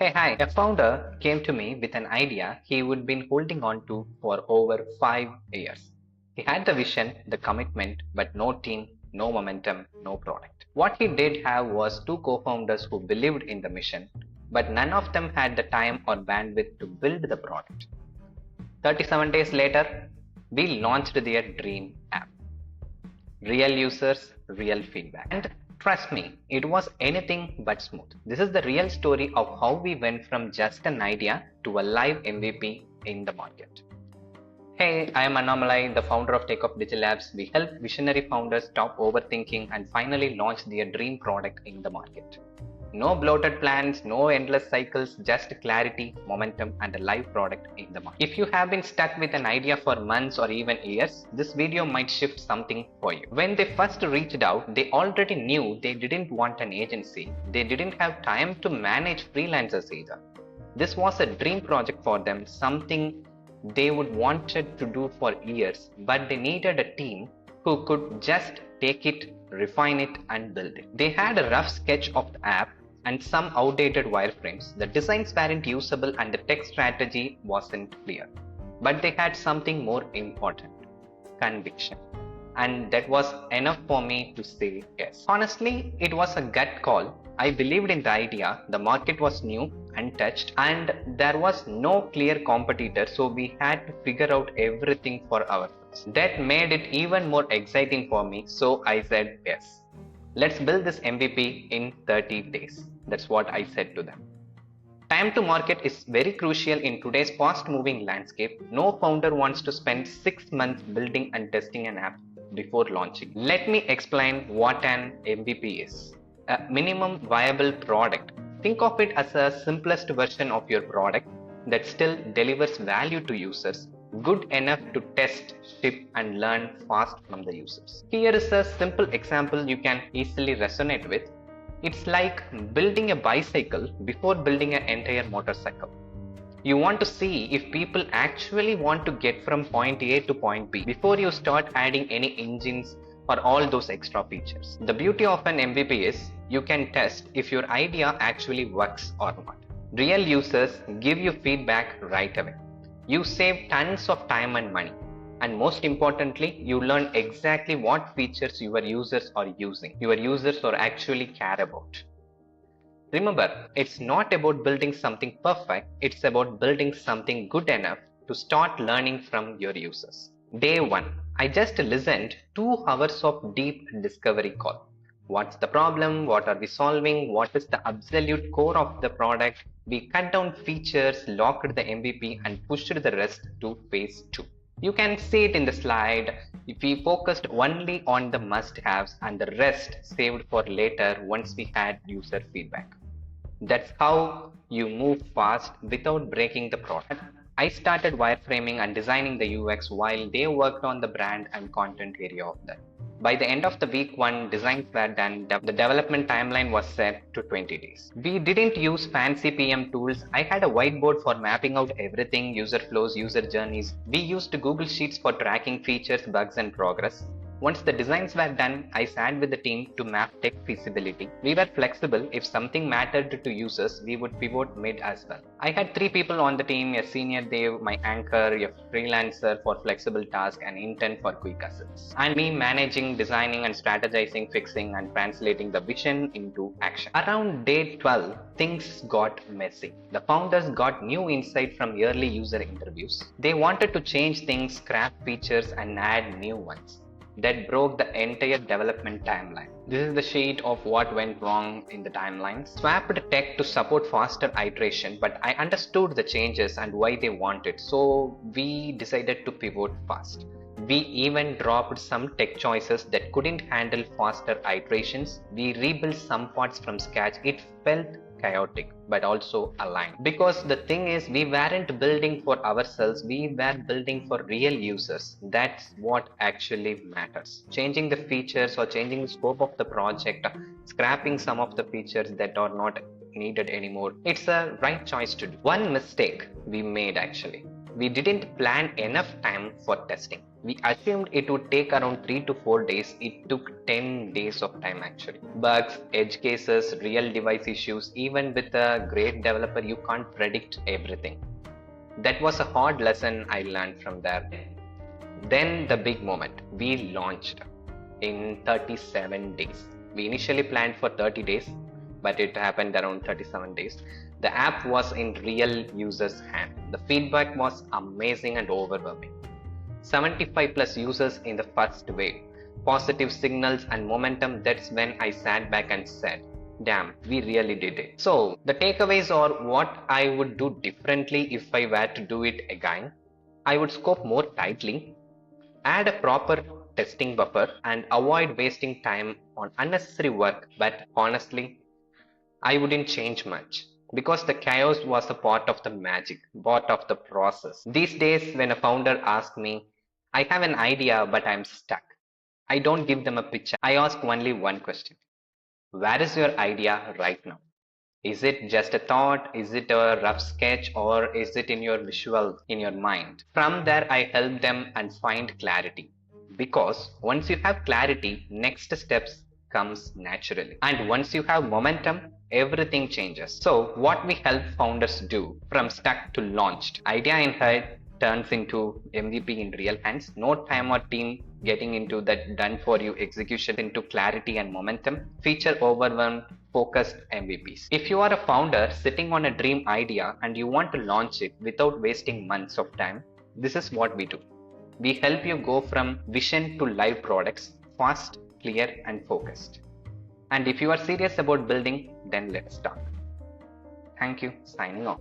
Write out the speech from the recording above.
Hey, hi. A founder came to me with an idea he would been holding on to for over 5 years. He had the vision, the commitment, but no team, no momentum, no product. What he did have was two co-founders who believed in the mission, but none of them had the time or bandwidth to build the product. 37 days later, we launched their dream app. Real users, real feedback. And trust me, it was anything but smooth. This is the real story of how we went from just an idea to a live MVP in the market. Hey, I am Annamalai, the founder of Takeoff Digi Labs. We help visionary founders stop overthinking and finally launch their dream product in the market. No bloated plans, no endless cycles, just clarity, momentum, and a live product in the market. If you have been stuck with an idea for months or even years, this video might shift something for you. When they first reached out, they already knew they didn't want an agency. They didn't have time to manage freelancers either. This was a dream project for them, something they would wanted to do for years, but they needed a team who could just take it, refine it, and build it. They had a rough sketch of the app and some outdated wireframes. The designs weren't usable and the tech strategy wasn't clear. But they had something more important: conviction. And that was enough for me to say yes. Honestly, it was a gut call. I believed in the idea, the market was new, untouched, and there was no clear competitor, so we had to figure out everything for ourselves. That made it even more exciting for me, so I said yes. Let's build this MVP in 30 days. That's what I said to them. Time to market is very crucial in today's fast moving landscape. No founder wants to spend 6 months building and testing an app before launching. Let me explain what an MVP is. A minimum viable product. Think of it as a simplest version of your product that still delivers value to users, good enough to test, ship, and learn fast from the users. Here is a simple example you can easily resonate with. It's like building a bicycle before building an entire motorcycle. You want to see if people actually want to get from point A to point B before you start adding any engines or all those extra features. The beauty of an MVP is you can test if your idea actually works or not. Real users give you feedback right away. You save tons of time and money. And most importantly, you learn exactly what features your users are using, your users are actually care about. Remember, it's not about building something perfect, it's about building something good enough to start learning from your users. Day 1. I just listened 2 hours of deep discovery call. What's the problem? What are we solving? What is the absolute core of the product? We cut down features, locked the MVP, and pushed the rest to phase 2. You can see it in the slide. If we focused only on the must-haves and the rest saved for later once we had user feedback. That's how you move fast without breaking the product. I started wireframing and designing the UX while they worked on the brand and content area of that. By the end of the week 1, designs were done. The development timeline was set to 20 days. We didn't use fancy PM tools. I had a whiteboard for mapping out everything: user flows, user journeys. We used Google Sheets for tracking features, bugs, and progress. Once the designs were done, I sat with the team to map tech feasibility. We were flexible. If something mattered to users, we would pivot mid as well. I had 3 people on the team: a senior dev, my anchor, a freelancer for flexible tasks, and intern for quick assets. And me managing, designing, and strategizing, fixing, and translating the vision into action. Around day 12, things got messy. The founders got new insight from early user interviews. They wanted to change things, scrap features, and add new ones. That broke the entire development timeline. This is the sheet of what went wrong in the timelines. Swapped tech to support faster iteration, but I understood the changes and why they wanted, so we decided to pivot fast. We even dropped some tech choices that couldn't handle faster iterations. We rebuilt some parts from scratch. It felt chaotic but also aligned, because the thing is, we weren't building for ourselves, we were building for real users. That's what actually matters. Changing the features or changing the scope of the project, scrapping some of the features that are not needed anymore, it's a right choice to do. One mistake we made, actually, we didn't plan enough time for testing. We assumed it would take around 3 to 4 days. It took 10 days of time actually. Bugs, edge cases, real device issues. Even with a great developer, you can't predict everything. That was a hard lesson I learned from there. Then the big moment. We launched in 37 days. We initially planned for 30 days, but it happened around 37 days. The app was in real users' hand. The feedback was amazing and overwhelming. 75 plus users in the first wave. Positive signals and momentum. That's when I sat back and said, damn, we really did it. So, the takeaways are what I would do differently if I were to do it again. I would scope more tightly, add a proper testing buffer, and avoid wasting time on unnecessary work. But honestly, I wouldn't change much because the chaos was a part of the magic, part of the process. These days, when a founder asks me, I have an idea but I'm stuck, I don't give them a pitch. I ask only one question. Where is your idea right now? Is it just a thought? Is it a rough sketch? Or is it in your visual, in your mind? From there, I help them and find clarity. Because once you have clarity, next steps comes naturally. And once you have momentum, everything changes. So what we help founders do from stuck to launched, idea in head turns into MVP in real hands, no time or team getting into that done for you execution into clarity and momentum, feature overwhelmed, focused MVPs. If you are a founder sitting on a dream idea and you want to launch it without wasting months of time, this is what we do. We help you go from vision to live products fast, clear, and focused. And if you are serious about building, then let's talk. Thank you. Signing off.